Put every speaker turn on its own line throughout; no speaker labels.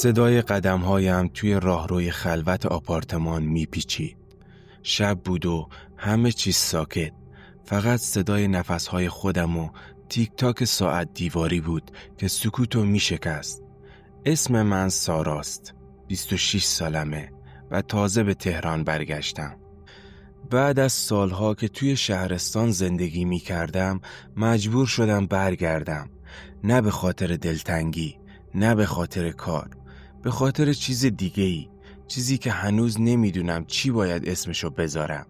صدای قدم‌هایم توی راهروی خلوت آپارتمان میپیچید. شب بود و همه چیز ساکت. فقط صدای نفس‌های خودم و تیک تاک ساعت دیواری بود که سکوتو میشکست. اسم من ساراست. 26 سالمه و تازه به تهران برگشتم. بعد از سالها که توی شهرستان زندگی می کردم مجبور شدم برگردم. نه به خاطر دلتنگی، نه به خاطر کار، به خاطر چیز دیگه‌ای، چیزی که هنوز نمیدونم چی باید اسمشو بذارم.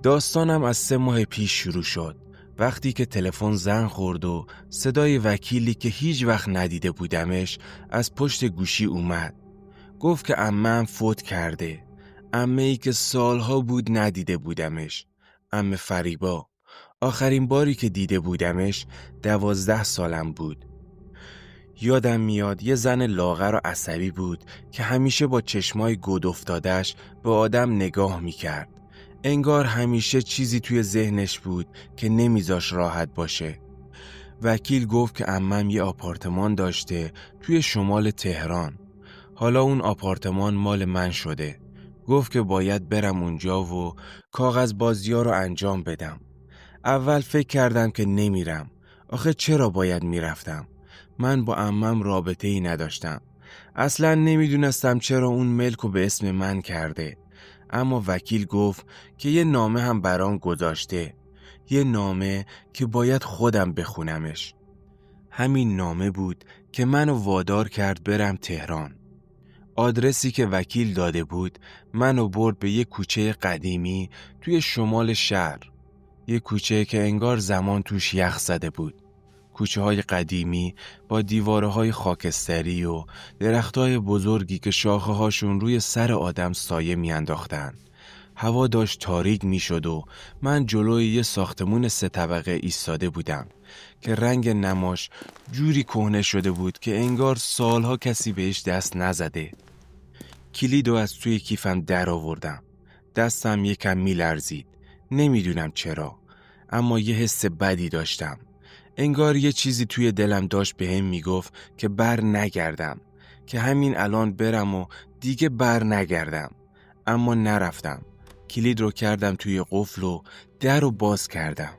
داستانم از 3 ماه پیش شروع شد، وقتی که تلفن زنگ خورد و صدای وکیلی که هیچ وقت ندیده بودمش از پشت گوشی اومد. گفت که عمه‌ام فوت کرده. عمه‌ای که سالها بود ندیده بودمش. عمه فریبا. آخرین باری که دیده بودمش 12 سالم بود. یادم میاد یه زن لاغر و عصبی بود که همیشه با چشمای گود افتادش به آدم نگاه میکرد. انگار همیشه چیزی توی ذهنش بود که نمیذاش راحت باشه. وکیل گفت که عمم یه آپارتمان داشته توی شمال تهران. حالا اون آپارتمان مال من شده. گفت که باید برم اونجا و کاغذ بازی‌ها رو انجام بدم. اول فکر کردم که نمیرم. آخه چرا باید میرفتم؟ من با عمم رابطه‌ای نداشتم. اصلا نمیدونستم چرا اون ملکو به اسم من کرده. اما وکیل گفت که یه نامه هم برام گذاشته. یه نامه که باید خودم بخونمش. همین نامه بود که منو وادار کرد برم تهران. آدرسی که وکیل داده بود منو برد به یه کوچه قدیمی توی شمال شهر. یه کوچه که انگار زمان توش یخ زده بود. کوچه های قدیمی با دیواره های خاکستری و درخت های بزرگی که شاخه هاشون روی سر آدم سایه میانداختن. هوا داشت تاریک می شد و من جلوی یه ساختمون 3 طبقه ایستاده بودم که رنگ نماش جوری کهنه شده بود که انگار سالها کسی بهش دست نزده. کلیدو از توی کیفم در آوردم. دستم یکم می لرزید. نمیدونم چرا، اما یه حس بدی داشتم. انگار یه چیزی توی دلم داشت بهم میگفت که بر نگردم، که همین الان برم و دیگه بر نگردم. اما نرفتم. کلید رو کردم توی قفل و در رو باز کردم.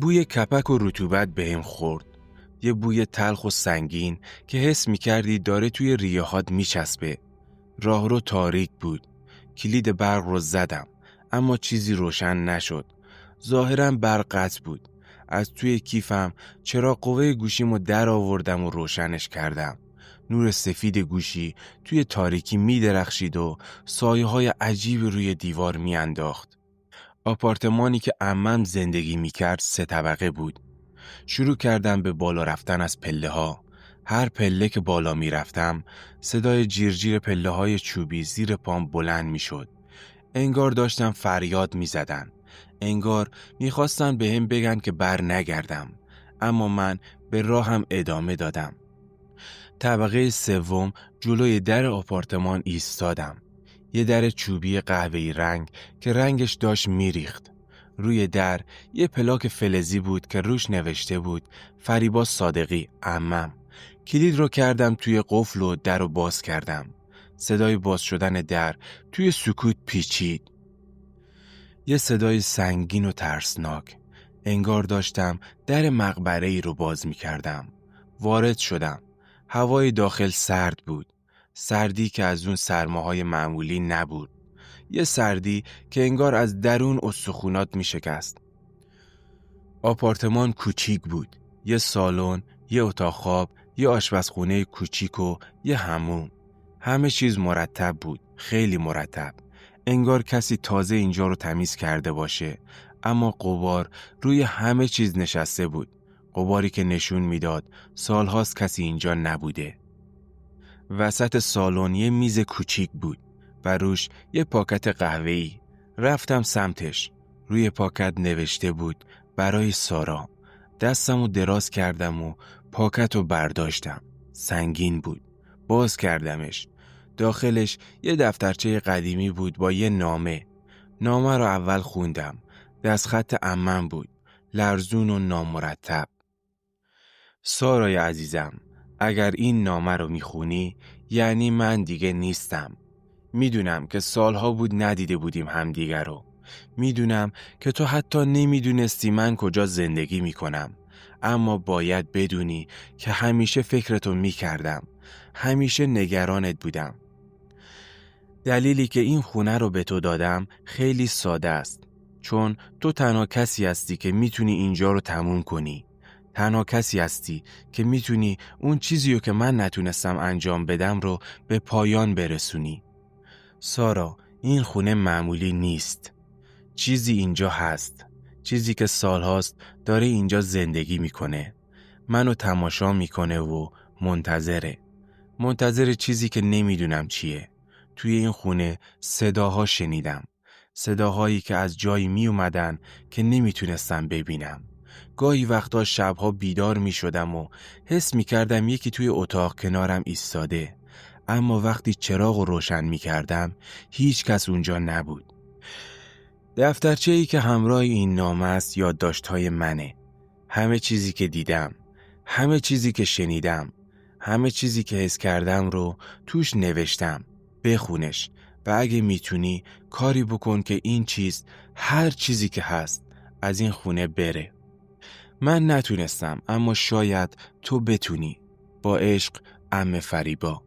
بوی کپک و رطوبت بهم خورد. یه بوی تلخ و سنگین که حس میکردی داره توی ریه‌هات میچسبه. راهرو تاریک بود. کلید برق رو زدم، اما چیزی روشن نشد. ظاهراً برق قطع بود. از توی کیفم چراغ قوه گوشیمو در آوردم و روشنش کردم. نور سفید گوشی توی تاریکی می درخشید و سایه های عجیب روی دیوار می انداخت. آپارتمانی که عمم زندگی می کرد 3 طبقه بود. شروع کردم به بالا رفتن از پله ها. هر پله که بالا می رفتم صدای جیرجیر پله های چوبی زیر پام بلند می شد. انگار داشتم فریاد می زدن. انگار می خواستن به هم بگن که بر نگردم. اما من به راهم ادامه دادم. طبقه 3 جلوی در آپارتمان ایستادم. یه در چوبی قهوه‌ای رنگ که رنگش داشت میریخت. روی در یه پلاک فلزی بود که روش نوشته بود فریبا صادقی عمم. کلید رو کردم توی قفل و در رو باز کردم. صدای باز شدن در توی سکوت پیچید. یه صدای سنگین و ترسناک. انگار داشتم در مقبره‌ای رو باز می کردم. وارد شدم. هوای داخل سرد بود. سردی که از اون سرماهای معمولی نبود. یه سردی که انگار از درون استخونات می شکست. آپارتمان کوچیک بود. یه سالن، یه اتاق خواب، یه آشپزخونه کوچیک و یه حموم. همه چیز مرتب بود. خیلی مرتب. انگار کسی تازه اینجا رو تمیز کرده باشه. اما غبار روی همه چیز نشسته بود. غباری که نشون میداد سالهاست کسی اینجا نبوده. وسط سالن یه میز کوچیک بود و روش یه پاکت قهوه‌ای. رفتم سمتش. روی پاکت نوشته بود برای سارا. دستمو دراز کردم و پاکت رو برداشتم. سنگین بود. باز کردمش. داخلش یه دفترچه قدیمی بود با یه نامه. نامه رو اول خوندم. دستخط عمم بود. لرزون و نامرتب. سارای عزیزم، اگر این نامه رو میخونی یعنی من دیگه نیستم. میدونم که سالها بود ندیده بودیم همدیگر رو. میدونم که تو حتی نمیدونستی من کجا زندگی میکنم. اما باید بدونی که همیشه فکرتو میکردم. همیشه نگرانت بودم. دلیلی که این خونه رو به تو دادم خیلی ساده است. چون تو تنها کسی هستی که میتونی اینجا رو تموم کنی. تنها کسی هستی که میتونی اون چیزی رو که من نتونستم انجام بدم رو به پایان برسونی. سارا، این خونه معمولی نیست. چیزی اینجا هست. چیزی که سالهاست داره اینجا زندگی میکنه. منو تماشا میکنه و منتظره. منتظر چیزی که نمیدونم چیه. توی این خونه صداها شنیدم. صداهایی که از جایی می اومدن که نمیتونستم ببینم. گاهی وقتا شبها بیدار می شدم و حس می کردم یکی توی اتاق کنارم ایستاده. اما وقتی چراغ رو روشن می کردم هیچ کس اونجا نبود. دفترچه‌ای که همراه این نامه است یادداشت‌های منه. همه چیزی که دیدم، همه چیزی که شنیدم، همه چیزی که حس کردم رو توش نوشتم. بخونش و اگه میتونی کاری بکن که این چیز، هر چیزی که هست، از این خونه بره. من نتونستم اما شاید تو بتونی. با عشق، عمه فریبا.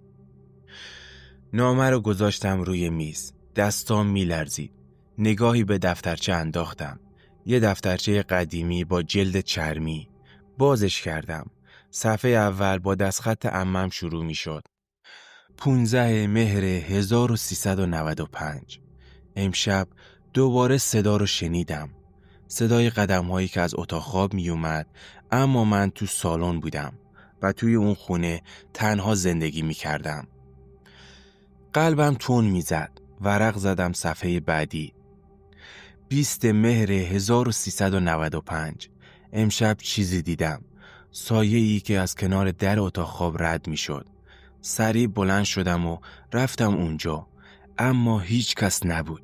نامه رو گذاشتم روی میز. دستام میلرزید. نگاهی به دفترچه انداختم. یه دفترچه قدیمی با جلد چرمی. بازش کردم. صفحه اول با دستخط عمم شروع می شد. 15 مهر 1395. امشب دوباره صدا رو شنیدم. صدای قدم هایی که از اتاق خواب می اومد، اما من تو سالن بودم و توی اون خونه تنها زندگی می کردم. قلبم تون می زد. ورق زدم صفحه بعدی. 20 مهر 1395. امشب چیزی دیدم. سایه‌ای که از کنار در اتاق خواب رد می شد. سریع بلند شدم و رفتم اونجا. اما هیچ کس نبود.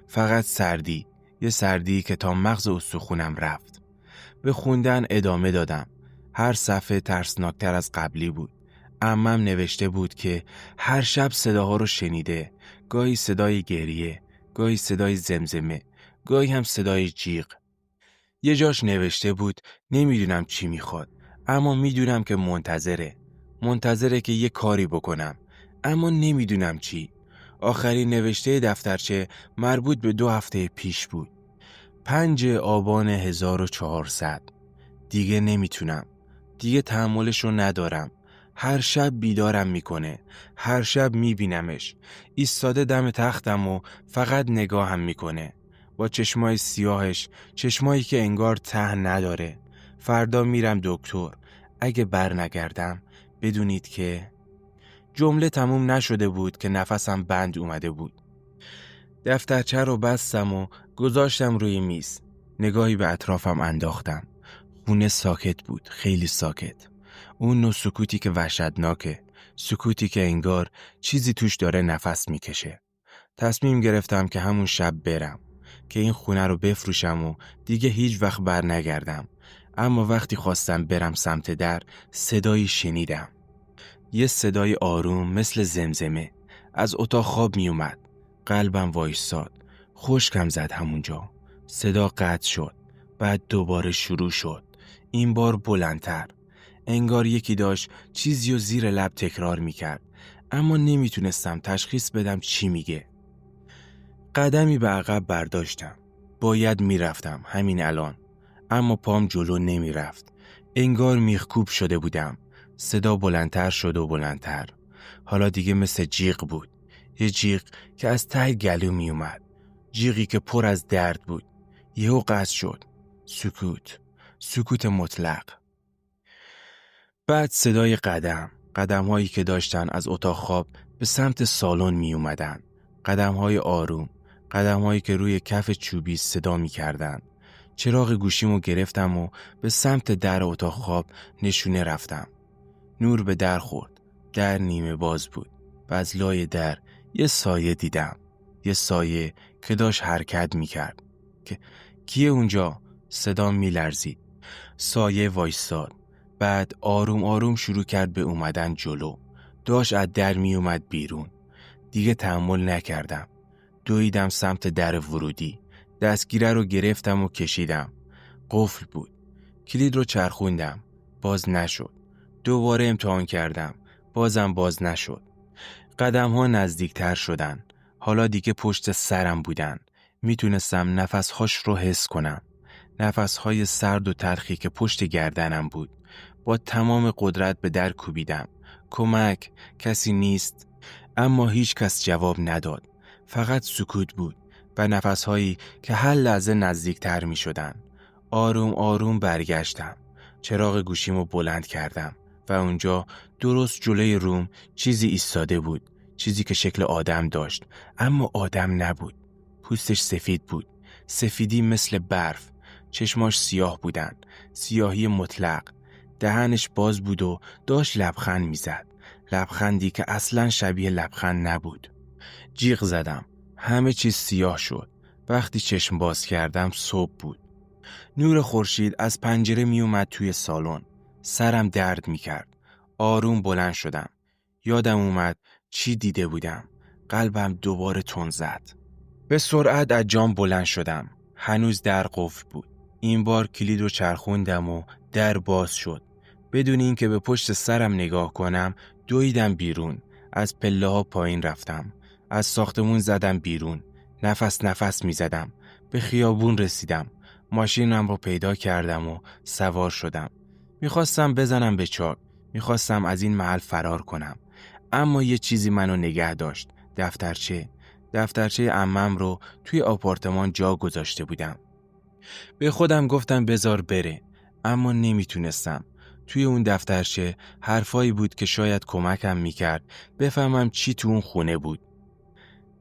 فقط سردی. یه سردی که تا مغز استخونم رفت. به خوندن ادامه دادم. هر صفحه ترسناکتر از قبلی بود. عمم نوشته بود که هر شب صداها رو شنیده. گاهی صدای گریه، گاهی صدای زمزمه، گاهی هم صدای جیغ. یه جاش نوشته بود نمیدونم چی میخواد، اما میدونم که منتظره که یه کاری بکنم، اما نمیدونم چی. آخرین نوشته دفترچه مربوط به 2 هفته پیش بود. 5 آبان 1400. دیگه نمیتونم. دیگه تحملش رو ندارم. هر شب بیدارم میکنه. هر شب میبینمش. ایستاده دم تختم و فقط نگاهم میکنه. با چشمای سیاهش، چشمایی که انگار ته نداره. فردا میرم دکتر. اگه بر نگردم بدونید که... جمله تموم نشده بود که نفسم بند اومده بود. دفترچه رو بستم و گذاشتم روی میز. نگاهی به اطرافم انداختم. خونه ساکت بود، خیلی ساکت. اون نوع سکوتی که وحشتناکه، سکوتی که انگار چیزی توش داره نفس میکشه. تصمیم گرفتم که همون شب برم، که این خونه رو بفروشم و دیگه هیچ وقت بر نگردم. اما وقتی خواستم برم سمت در، صدایی شنیدم. یه صدای آروم مثل زمزمه از اتاق خواب می اومد. قلبم وایساد. خشکم زد همونجا. صدا قطع شد. بعد دوباره شروع شد. این بار بلندتر. انگار یکی داشت چیزی رو زیر لب تکرار می کرد. اما نمیتونستم تشخیص بدم چی میگه. قدمی به عقب برداشتم. باید میرفتم همین الان. اما پام جلو نمیرفت. انگار میخکوب شده بودم. صدا بلندتر شد و بلندتر. حالا دیگه مثل جیغ بود. یه جیغ که از ته گلو می اومد. جیغی که پر از درد بود. یهو قطع شد. سکوت. سکوت مطلق. بعد صدای قدم هایی که داشتن از اتاق خواب به سمت سالن می اومدن. قدم های آروم. قدم هایی که روی کف چوبی صدا می کردن. چراغ گوشیمو گرفتم و به سمت در اتاق خواب نشونه رفتم. نور به در خورد. در نیمه باز بود و از لای در یه سایه دیدم. یه سایه که داشت حرکت می کرد. کیه اونجا؟ صدام می لرزید. سایه وایستاد. بعد آروم آروم شروع کرد به اومدن جلو. داشت از در می اومد بیرون. دیگه تحمل نکردم. دویدم سمت در ورودی. دستگیره رو گرفتم و کشیدم. قفل بود. کلید رو چرخوندم. باز نشد. دوباره امتحان کردم. بازم باز نشد. قدم ها نزدیکتر شدن. حالا دیگه پشت سرم بودن. میتونستم نفسهاش رو حس کنم. نفسهای سرد و تلخی که پشت گردنم بود. با تمام قدرت به در کوبیدم. کمک، کسی نیست. اما هیچ کس جواب نداد. فقط سکوت بود و نفسهایی که هر لحظه نزدیکتر می شدن. آروم آروم برگشتم. چراغ گوشیمو بلند کردم و اونجا درست جلوی روم چیزی ایستاده بود. چیزی که شکل آدم داشت اما آدم نبود. پوستش سفید بود. سفیدی مثل برف. چشماش سیاه بودن. سیاهی مطلق. دهنش باز بود و داشت لبخند میزد. لبخندی که اصلاً شبیه لبخند نبود. جیغ زدم. همه چیز سیاه شد. وقتی چشم باز کردم صبح بود. نور خورشید از پنجره می اومد توی سالن. سرم درد می کرد. آروم بلند شدم. یادم اومد چی دیده بودم. قلبم دوباره تند زد. به سرعت از جام بلند شدم. هنوز در قفل بود. این بار کلید رو چرخوندم و در باز شد. بدون اینکه به پشت سرم نگاه کنم دویدم بیرون. از پله ها پایین رفتم. از ساختمون زدم بیرون. نفس می زدم. به خیابون رسیدم. ماشینم رو پیدا کردم و سوار شدم. میخواستم بزنم به چاک. میخواستم از این محل فرار کنم. اما یه چیزی منو نگه داشت. دفترچه عمم رو توی آپارتمان جا گذاشته بودم. به خودم گفتم بذار بره. اما نمیتونستم. توی اون دفترچه حرفایی بود که شاید کمکم میکرد بفهمم چی تو اون خونه بود.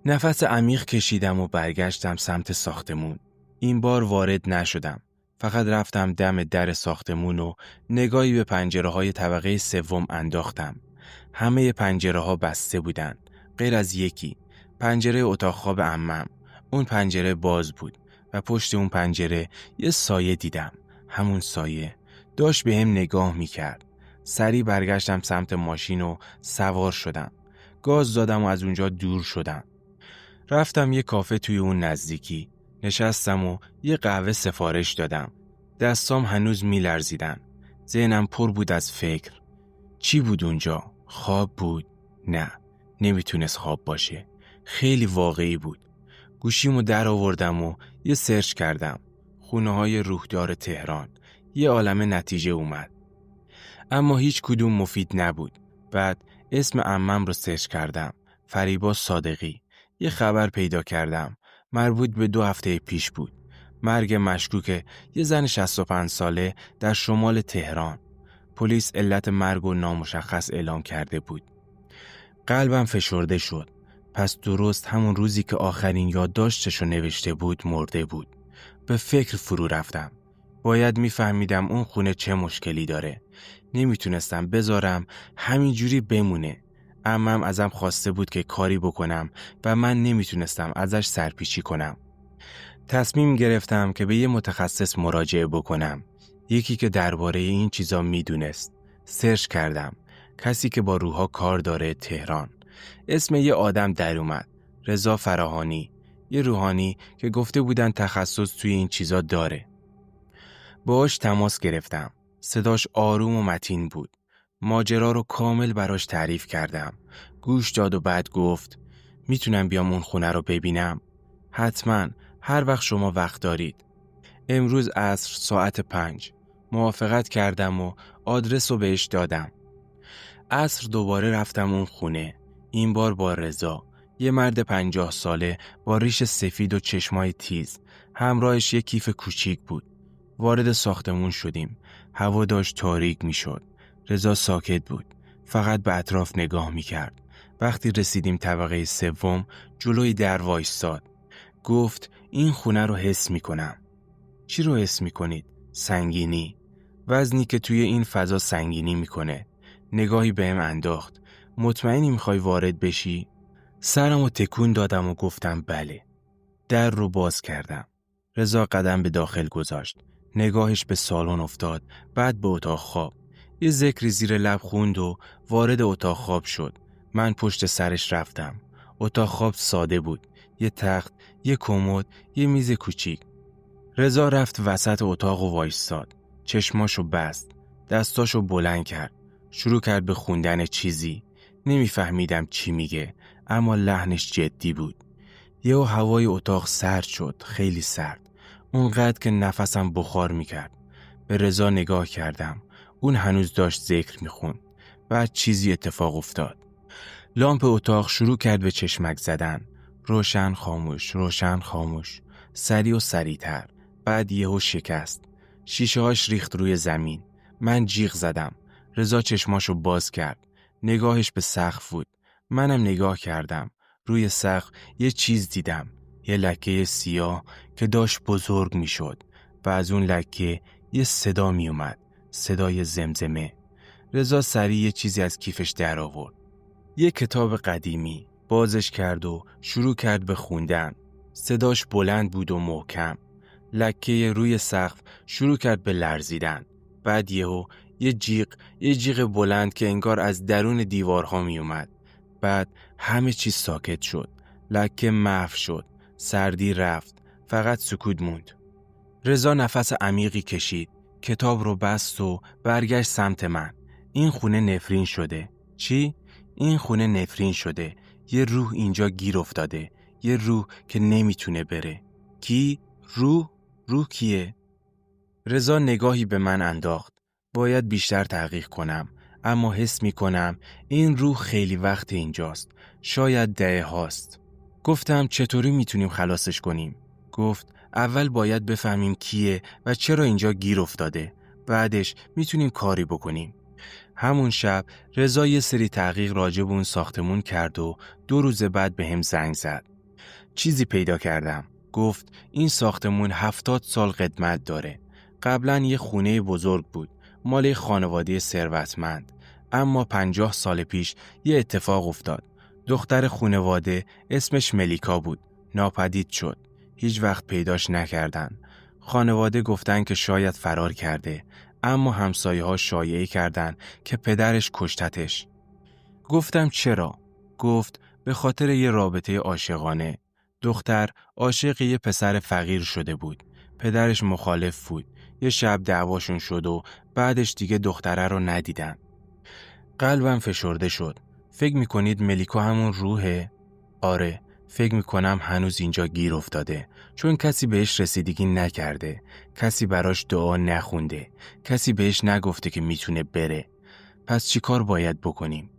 نفس عمیق کشیدم و برگشتم سمت ساختمون. این بار وارد نشدم. فقط رفتم دم در ساختمون و نگاهی به پنجره‌های طبقه سوم انداختم. همه پنجره‌ها بسته بودن. غیر از یکی. پنجره اتاق خواب عمم. اون پنجره باز بود و پشت اون پنجره یه سایه دیدم. همون سایه داشت بهم نگاه میکرد. سریع برگشتم سمت ماشین و سوار شدم. گاز دادم و از اونجا دور شدم. رفتم یه کافه توی اون نزدیکی. نشستم و یه قهوه سفارش دادم. دستام هنوز میلرزیدن. ذهنم پر بود از فکر. چی بود اونجا؟ خواب بود؟ نه، نمیتونست خواب باشه. خیلی واقعی بود. گوشیمو در آوردم و یه سرچ کردم. خونه‌های روحدار تهران. یه عالمه نتیجه اومد. اما هیچ کدوم مفید نبود. بعد اسم عمم رو سرچ کردم. فریبا صادقی. یه خبر پیدا کردم. مربوط به 2 هفته پیش بود. مرگ مشکوک یه زن 65 ساله در شمال تهران. پلیس علت مرگ و نامشخص اعلام کرده بود. قلبم فشرده شد. پس درست همون روزی که آخرین یادداشتشو نوشته بود مرده بود. به فکر فرو رفتم. باید میفهمیدم اون خونه چه مشکلی داره. نمیتونستم بذارم همینجوری بمونه. عمم ازم خواسته بود که کاری بکنم و من نمیتونستم ازش سرپیچی کنم. تصمیم گرفتم که به یه متخصص مراجعه بکنم. یکی که درباره این چیزا میدونست. سرچ کردم. کسی که با روحا کار داره تهران. اسم یه آدم در اومد. رضا فراهانی. یه روحانی که گفته بودن تخصص توی این چیزا داره. باهاش تماس گرفتم. صداش آروم و متین بود. ماجرا رو کامل براش تعریف کردم. گوش داد و بعد گفت میتونم بیام اون خونه رو ببینم؟ حتما، هر وقت شما وقت دارید. امروز عصر ساعت 5. موافقت کردم و آدرس رو بهش دادم. عصر دوباره رفتم اون خونه. این بار با رضا. یه مرد 50 ساله با ریش سفید و چشمای تیز. همراهش یه کیف کوچیک بود. وارد ساختمون شدیم. هوا داشت تاریک می شد. رضا ساکت بود. فقط به اطراف نگاه می کرد. وقتی رسیدیم طبقه سوم جلوی در وایستاد. گفت این خونه رو حس می کنم. چی رو حس می کنید؟ سنگینی. وزنی که توی این فضا سنگینی می کنه. نگاهی بهم انداخت. مطمئنی میخوای وارد بشی؟ سرمو تکون دادم و گفتم بله. در رو باز کردم. رضا قدم به داخل گذاشت. نگاهش به سالن افتاد. بعد به اتاق خواب. یه ذکری زیر لب خوند و وارد اتاق خواب شد. من پشت سرش رفتم. اتاق خواب ساده بود. یه تخت، یه کمد، یه میز کوچیک. رضا رفت وسط اتاق و وایستاد. چشماشو بست. دستاشو بلند کرد. شروع کرد به خوندن چیزی. نمیفهمیدم چی میگه، اما لحنش جدی بود. یهو هوای اتاق سرد شد، خیلی سرد. اونقدر که نفسم بخار میکرد. به رضا نگاه کردم. اون هنوز داشت ذکر میخوند. بعد چیزی اتفاق افتاد. لامپ اتاق شروع کرد به چشمک زدن. روشن خاموش، روشن خاموش. سریع و سریع‌تر. بعد یهو شکست. شیشه هاش ریخت روی زمین. من جیغ زدم. رضا چشماشو باز کرد. نگاهش به سقف بود. منم نگاه کردم. روی سقف یه چیز دیدم. یه لکه سیاه که داشت بزرگ می شد. و از اون لکه یه صدا می اومد. صدای زمزمه. رضا سریع یه چیزی از کیفش در آورد. یه کتاب قدیمی. بازش کرد و شروع کرد به خوندن. صداش بلند بود و محکم. لکه روی سقف شروع کرد به لرزیدن. بعد یهو یه جیغ بلند که انگار از درون دیوارها می اومد. بعد همه چیز ساکت شد. لکه محو شد. سردی رفت. فقط سکوت موند. رضا نفس عمیقی کشید. کتاب رو بست و برگشت سمت من. این خونه نفرین شده. چی؟ این خونه نفرین شده. یه روح اینجا گیر افتاده. یه روح که نمیتونه بره. کی؟ روح؟ روح کیه؟ رضا نگاهی به من انداخت. باید بیشتر تحقیق کنم، اما حس میکنم این روح خیلی وقت اینجاست. شاید دهه هاست. گفتم چطوری میتونیم خلاصش کنیم؟ گفت اول باید بفهمیم کیه و چرا اینجا گیر افتاده. بعدش میتونیم کاری بکنیم. همون شب رضا یه سری تحقیق راجع به اون ساختمون کرد و 2 روز بعد به هم زنگ زد. چیزی پیدا کردم. گفت این ساختمون 70 سال قدمت داره. قبلا یه خونه بزرگ بود. مال خانواده ثروتمند. اما 50 سال پیش یه اتفاق افتاد. دختر خانواده اسمش ملیکا بود. ناپدید شد. هیچ وقت پیداش نکردن. خانواده گفتن که شاید فرار کرده. اما همسایه ها شایعه کردن که پدرش کشتتش. گفتم چرا؟ گفت به خاطر یه رابطه عاشقانه. دختر عاشق یه پسر فقیر شده بود. پدرش مخالف بود. یه شب دعواشون شد و بعدش دیگه دختره رو ندیدن. قلبم فشرده شد. فکر میکنید ملیکا همون روحه؟ آره، فکر میکنم هنوز اینجا گیر افتاده. چون کسی بهش رسیدگی نکرده. کسی براش دعا نخونده. کسی بهش نگفته که میتونه بره. پس چی کار باید بکنیم؟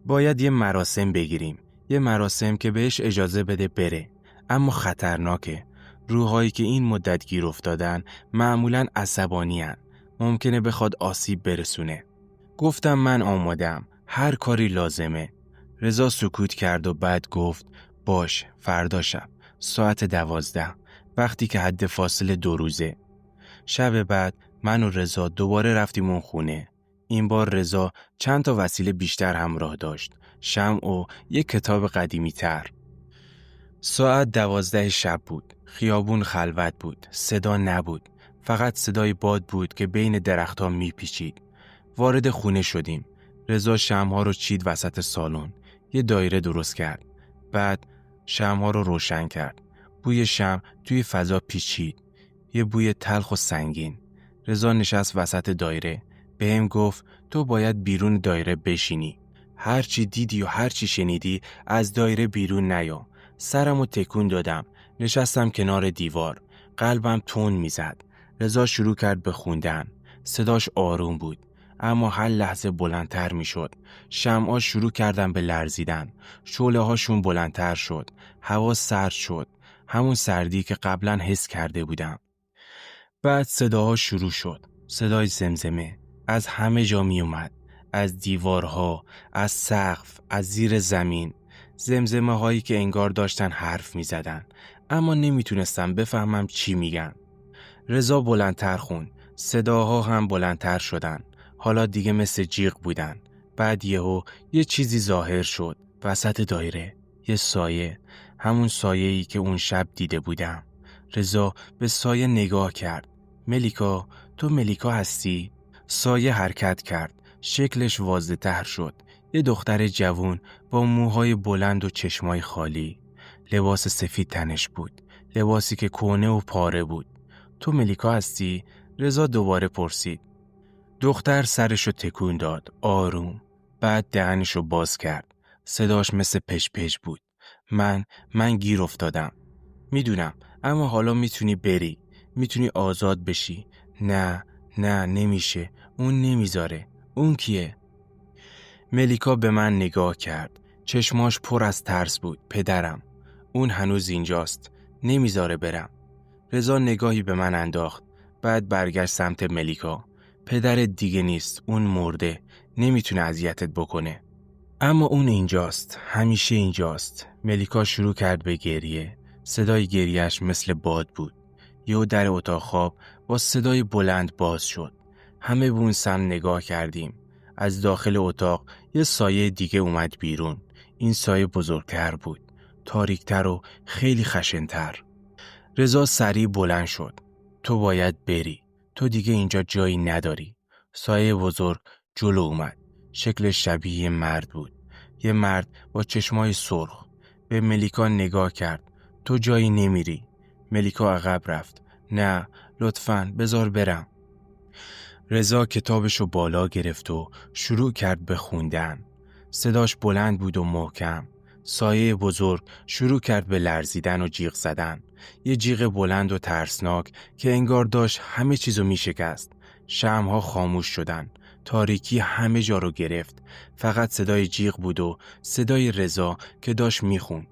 باید یه مراسم بگیریم. یه مراسم که بهش اجازه بده بره. اما خطرناکه. روحایی که این مدت گیر افتادن معمولاً عصبانی هن. ممکنه بخواد آسیب برسونه. گفتم من آمادم. هر کاری لازمه. رضا سکوت کرد و بعد گفت باش، فردا شب ساعت 12 وقتی که حد فاصله 2 روزه. شب بعد من و رضا دوباره رفتیم اون خونه. این بار رضا چند تا وسیله بیشتر همراه داشت. شمع و یک کتاب قدیمی تر. ساعت 12 شب بود. خیابون خلوت بود. صدا نبود. فقط صدای باد بود که بین درختها میپیچید. وارد خونه شدیم. رضا شمع‌ها رو چید وسط سالن. یه دایره درست کرد. بعد شمع‌ها رو روشن کرد. بوی شمع توی فضا پیچید. یه بوی تلخ و سنگین. رضا نشست وسط دایره. بهم گفت تو باید بیرون دایره بشینی. هر چی دیدی و هر چی شنیدی از دایره بیرون نیا. سرمو تکون دادم. نشستم کنار دیوار. قلبم تون میزد. رضا شروع کرد به خوندن. صداش آروم بود. اما هر لحظه بلندتر می شد. شمع‌ها شروع کردن به لرزیدن. شعله هاشون بلندتر شد. هوا سرد شد. همون سردی که قبلا حس کرده بودم. بعد صداها شروع شد. صدای زمزمه. از همه جا می اومد. از دیوارها، از سقف، از زیر زمین. زمزمه هایی که انگار داشتن حرف می زدن. اما نمی تونستم بفهمم چی میگن. رضا بلندتر خوند. صداها هم بلندتر شدن. حالا دیگه مثل جیغ بودن. بعد یه چیزی ظاهر شد وسط دایره. یه سایه. همون سایه‌ای که اون شب دیده بودم. رضا به سایه نگاه کرد. ملیکا، تو ملیکا هستی؟ سایه حرکت کرد. شکلش واضح تر شد. یه دختر جوون با موهای بلند و چشمای خالی. لباس سفید تنش بود. لباسی که کهنه و پاره بود. تو ملیکا هستی؟ رضا دوباره پرسید. دختر سرشو تکون داد. آروم. بعد دهنشو باز کرد. صداش مثل پش بود. من گیر افتادم. میدونم، اما حالا میتونی بری. میتونی آزاد بشی. نه نمیشه. اون نمیذاره. اون کیه؟ ملیکا به من نگاه کرد. چشماش پر از ترس بود. پدرم. اون هنوز اینجاست. نمیذاره برم. رضا نگاهی به من انداخت. بعد برگشت سمت ملیکا. پدرت دیگه نیست. اون مرده. نمیتونه اذیتت بکنه. اما اون اینجاست. همیشه اینجاست. ملیکا شروع کرد به گریه. صدای گریهش مثل باد بود. یهو در اتاق خواب با صدای بلند باز شد. همه به اون سمت نگاه کردیم. از داخل اتاق یه سایه دیگه اومد بیرون. این سایه بزرگتر بود. تاریکتر و خیلی خشن‌تر. رضا سریع بلند شد. تو باید بری. تو دیگه اینجا جایی نداری. سایه بزرگ جلو اومد. شکلش شبیه یه مرد بود. یه مرد با چشمای سرخ. به ملیکا نگاه کرد. تو جایی نمیری. ملیکا عقب رفت. نه، لطفاً بذار برم. رضا کتابشو بالا گرفت و شروع کرد به خوندن. صداش بلند بود و محکم. سایه بزرگ شروع کرد به لرزیدن و جیغ زدن. یه جیغ بلند و ترسناک که انگار داشت همه چیزو میشکست. شمع‌ها خاموش شدن. تاریکی همه جا رو گرفت. فقط صدای جیغ بود و صدای رضا که داشت میخوند.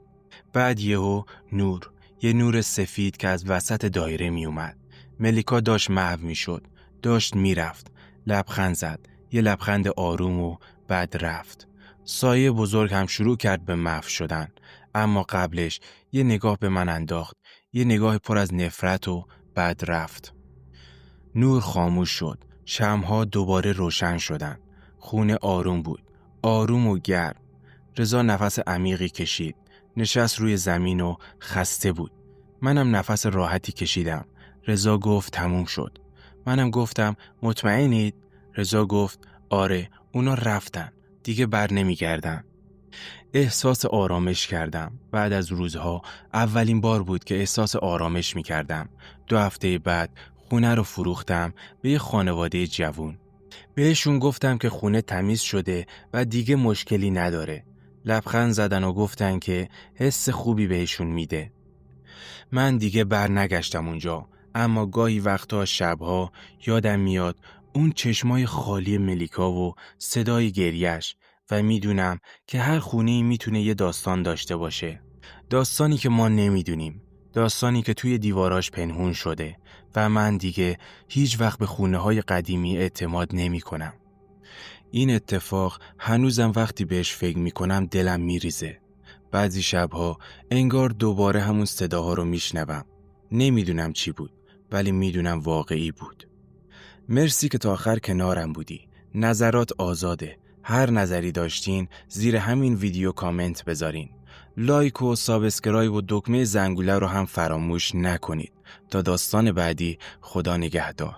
بعد یهو نور. یه نور سفید که از وسط دایره می اومد. ملیکا داشت محو می شد. داشت می رفت. لبخند زد. یه لبخند آروم و بعد رفت. سایه بزرگ هم شروع کرد به محو شدن. اما قبلش یه نگاه به من انداخت. یه نگاه پر از نفرت و بعد رفت. نور خاموش شد. شمع‌ها دوباره روشن شدن. خونه آروم بود. آروم و گرم. رضا نفس عمیقی کشید. نشست روی زمین و خسته بود. منم نفس راحتی کشیدم. رضا گفت تموم شد. منم گفتم مطمئنید؟ رضا گفت آره، اونا رفتن. دیگه بر نمیگردن. احساس آرامش کردم. بعد از روزها اولین بار بود که احساس آرامش میکردم. 2 هفته بعد خونه رو فروختم به یه خانواده جوون. بهشون گفتم که خونه تمیز شده و دیگه مشکلی نداره. لبخند زدن و گفتن که حس خوبی بهشون میده. من دیگه بر نگشتم اونجا، اما گاهی وقتا شبها یادم میاد اون چشمای خالی ملیکا و صدای گریش و میدونم که هر خونه‌ای میتونه یه داستان داشته باشه. داستانی که ما نمیدونیم. داستانی که توی دیواراش پنهون شده و من دیگه هیچ وقت به خونه‌های قدیمی اعتماد نمی کنم. این اتفاق هنوزم وقتی بهش فکر می کنم دلم می ریزه. بعضی شبها انگار دوباره همون صداها رو می شنوم. نمیدونم چی بود، ولی میدونم واقعی بود. مرسی که تا آخر کنارم بودی. نظرات آزاده. هر نظری داشتین زیر همین ویدیو کامنت بذارین. لایک و سابسکرایب و دکمه زنگوله رو هم فراموش نکنید. تا داستان بعدی، خدا نگهدار.